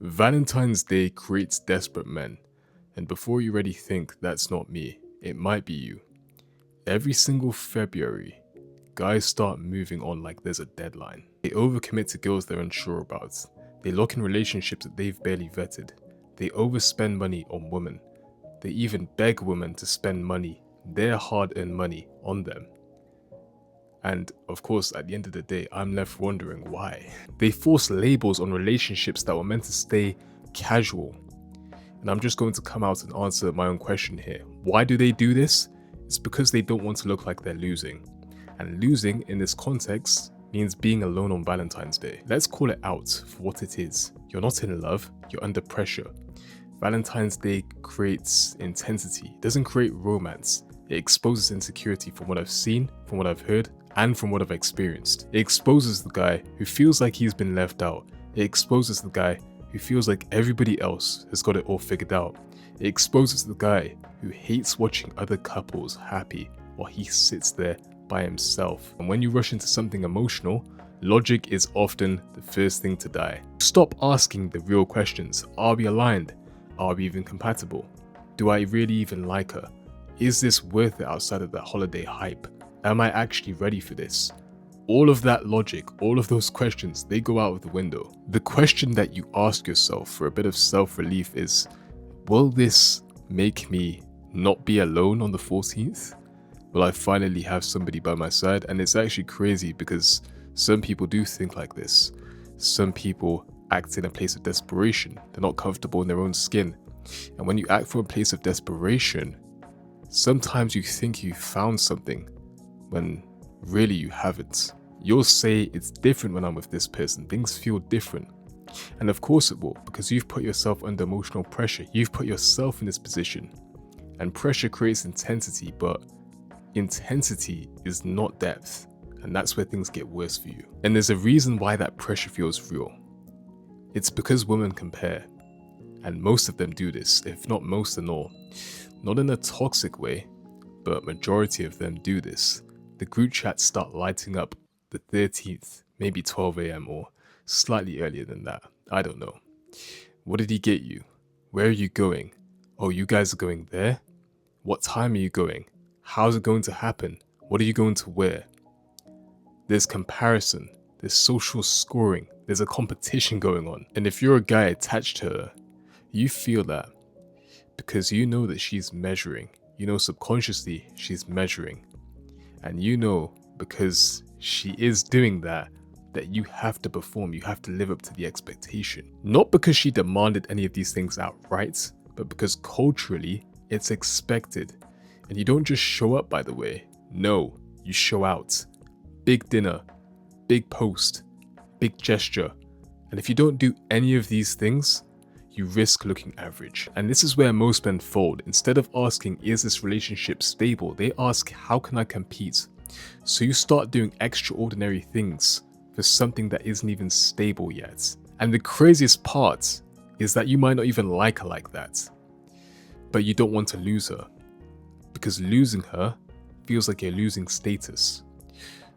Valentine's Day creates desperate men, and before you already think that's not me, it might be you. Every single February, guys start moving on like there's a deadline. They overcommit to girls they're unsure about. They lock in relationships that they've barely vetted. They overspend money on women. They even beg women to spend money, their hard-earned money, on them. And of course, at the end of the day, I'm left wondering why. They force labels on relationships that were meant to stay casual. And I'm just going to come out and answer my own question here. Why do they do this? It's because they don't want to look like they're losing. And losing in this context means being alone on Valentine's Day. Let's call it out for what it is. You're not in love, you're under pressure. Valentine's Day creates intensity, it doesn't create romance. It exposes insecurity from what I've seen, from what I've heard, and from what I've experienced. It exposes the guy who feels like he's been left out. It exposes the guy who feels like everybody else has got it all figured out. It exposes the guy who hates watching other couples happy while he sits there by himself. And when you rush into something emotional, logic is often the first thing to die. Stop asking the real questions. Are we aligned? Are we even compatible? Do I really even like her? Is this worth it outside of that holiday hype? Am I actually ready for this? All of that logic, all of those questions, they go out of the window. The question that you ask yourself for a bit of self-relief is, will this make me not be alone on the 14th? Will I finally have somebody by my side? And it's actually crazy because some people do think like this. Some people act in a place of desperation. They're not comfortable in their own skin. And when you act from a place of desperation, sometimes you think you found something when really you haven't. You'll say it's different when I'm with this person. Things feel different. And of course it will, because you've put yourself under emotional pressure. You've put yourself in this position. And pressure creates intensity, but intensity is not depth. And that's where things get worse for you. And there's a reason why that pressure feels real. It's because women compare. And most of them do this, if not most and all. Not in a toxic way, but majority of them do this. The group chats start lighting up the 13th, maybe 12 a.m. or slightly earlier than that. I don't know. What did he get you? Where are you going? Oh, you guys are going there? What time are you going? How's it going to happen? What are you going to wear? There's comparison, there's social scoring, there's a competition going on. And if you're a guy attached to her, you feel that because you know that she's measuring. You know subconsciously she's measuring. And you know because she is doing that you have to perform, you have to live up to the expectation. Not because she demanded any of these things outright, but because culturally it's expected. And you don't just show up, by the way. No, you show out. Big dinner, big post, big gesture. And if you don't do any of these things, you risk looking average. And this is where most men fold. Instead of asking, is this relationship stable? They ask, how can I compete? So you start doing extraordinary things for something that isn't even stable yet. And the craziest part is that you might not even like her like that, but you don't want to lose her, because losing her feels like you're losing status.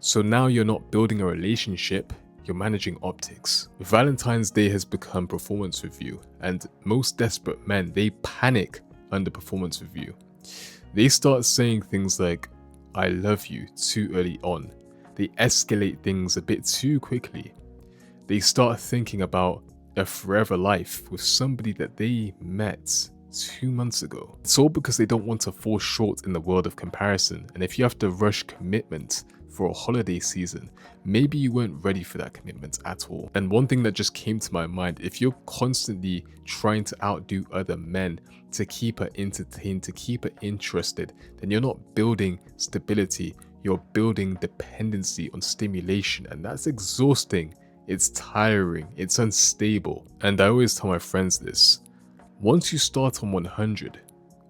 So now you're not building a relationship, you're managing optics. Valentine's Day has become performance review, and most desperate men, they panic under performance review. They start saying things like, I love you, too early on. They escalate things a bit too quickly. They start thinking about a forever life with somebody that they met 2 months ago. It's all because they don't want to fall short in the world of comparison. And if you have to rush commitment for a holiday season, maybe you weren't ready for that commitment at all. And one thing that just came to my mind, if you're constantly trying to outdo other men to keep her entertained, to keep her interested, then you're not building stability, you're building dependency on stimulation, and that's exhausting. It's tiring, it's unstable. And I always tell my friends this, once you start on 100,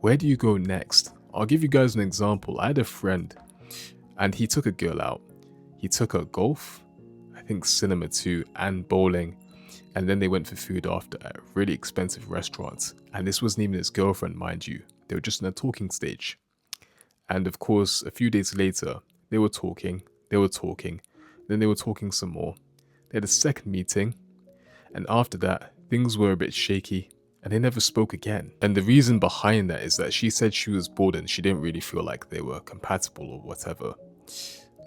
where do you go next? I'll give you guys an example. I had a friend and he took a girl out. He took her golf, I think cinema too, and bowling. And then they went for food after at a really expensive restaurant. And this wasn't even his girlfriend, mind you. They were just in a talking stage. And of course, a few days later, they were talking, then they were talking some more. They had a second meeting. And after that, things were a bit shaky, and they never spoke again. And the reason behind that is that she said she was bored and she didn't really feel like they were compatible or whatever.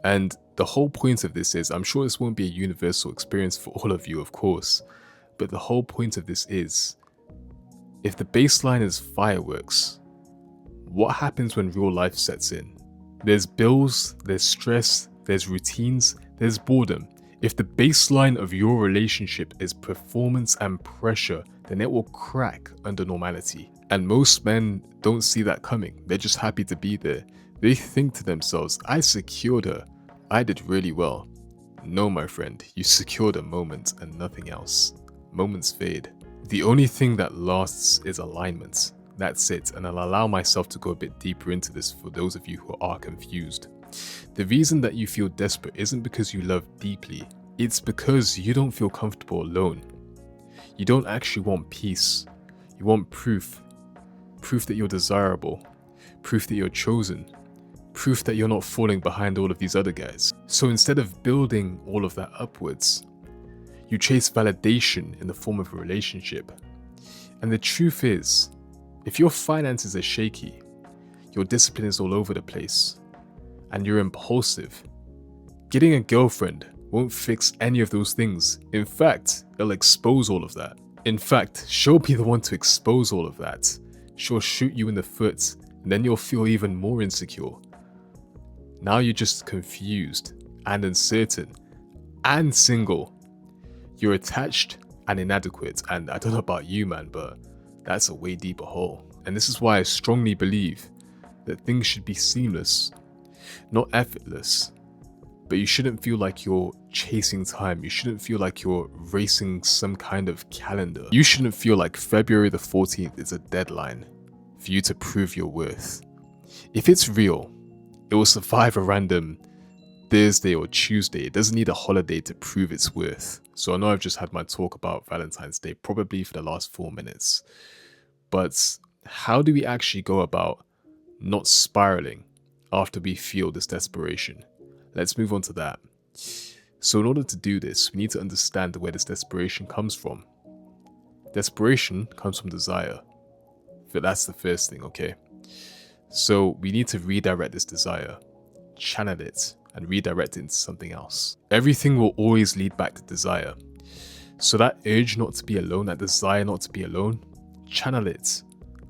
And the whole point of this is, I'm sure this won't be a universal experience for all of you, of course, but the whole point of this is, if the baseline is fireworks, what happens when real life sets in? There's bills, there's stress, there's routines, there's boredom. If the baseline of your relationship is performance and pressure, then it will crack under normality. And most men don't see that coming. They're just happy to be there. They think to themselves, I secured her. I did really well. No, my friend, you secured a moment and nothing else. Moments fade. The only thing that lasts is alignment. That's it, and I'll allow myself to go a bit deeper into this for those of you who are confused. The reason that you feel desperate isn't because you love deeply, it's because you don't feel comfortable alone. You don't actually want peace. You want proof. Proof that you're desirable. Proof that you're chosen. Proof that you're not falling behind all of these other guys. So instead of building all of that upwards, you chase validation in the form of a relationship. And the truth is, if your finances are shaky, your discipline is all over the place, and you're impulsive, getting a girlfriend won't fix any of those things. In fact, it'll expose all of that. In fact, she'll be the one to expose all of that. She'll shoot you in the foot, and then you'll feel even more insecure. Now you're just confused and uncertain and single. You're attached and inadequate, and I don't know about you, man, but that's a way deeper hole. And this is why I strongly believe that things should be seamless, not effortless. But you shouldn't feel like you're chasing time. You shouldn't feel like you're racing some kind of calendar. You shouldn't feel like February the 14th is a deadline for you to prove your worth. If it's real, it will survive a random Thursday or Tuesday. It doesn't need a holiday to prove its worth. So I know I've just had my talk about Valentine's Day probably for the last 4 minutes. But how do we actually go about not spiraling after we feel this desperation? Let's move on to that. So in order to do this, we need to understand where this desperation comes from. Desperation comes from desire. But that's the first thing, okay? So we need to redirect this desire, channel it, and redirect it into something else. Everything will always lead back to desire. So that urge not to be alone, that desire not to be alone, channel it.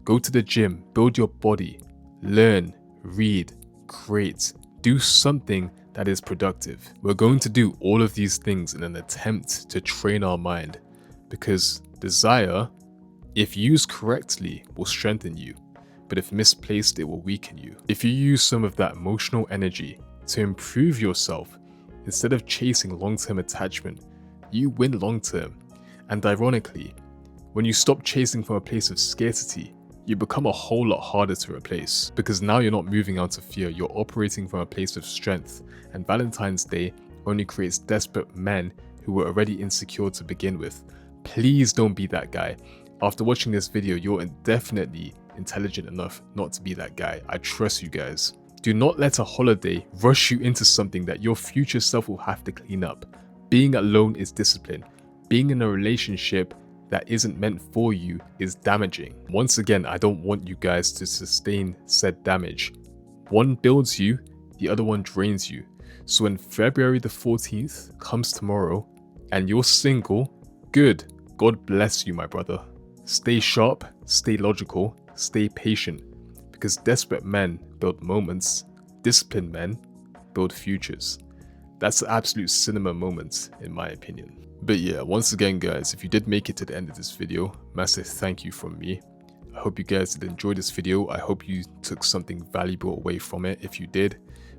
Go to the gym, build your body, learn, read, create, do something that is productive. We're going to do all of these things in an attempt to train our mind, because desire, if used correctly, will strengthen you, but if misplaced, it will weaken you. If you use some of that emotional energy to improve yourself instead of chasing long-term attachment, you win long-term. And ironically, when you stop chasing from a place of scarcity, you become a whole lot harder to replace, because now you're not moving out of fear, you're operating from a place of strength. And Valentine's Day only creates desperate men who were already insecure to begin with. Please don't be that guy. After watching this video, you're definitely intelligent enough not to be that guy. I trust you guys. Do not let a holiday rush you into something that your future self will have to clean up. Being alone is discipline. Being in a relationship that isn't meant for you is damaging. Once again, I don't want you guys to sustain said damage. One builds you, the other one drains you. So when February the 14th comes tomorrow and you're single, good. God bless you, my brother. Stay sharp, stay logical, stay patient. Because desperate men build moments, disciplined men build futures. That's the absolute cinema moment, in my opinion. But yeah, once again guys, if you did make it to the end of this video, massive thank you from me. I hope you guys did enjoy this video. I hope you took something valuable away from it. If you did,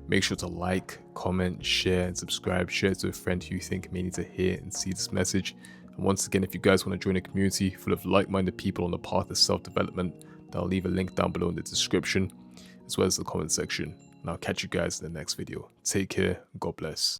make sure to like, comment, share, and subscribe. Share it to a friend who you think may need to hear and see this message. And once again, if you guys want to join a community full of like-minded people on the path of self-development, I'll leave a link down below in the description, as well as the comment section. And I'll catch you guys in the next video. Take care. God bless.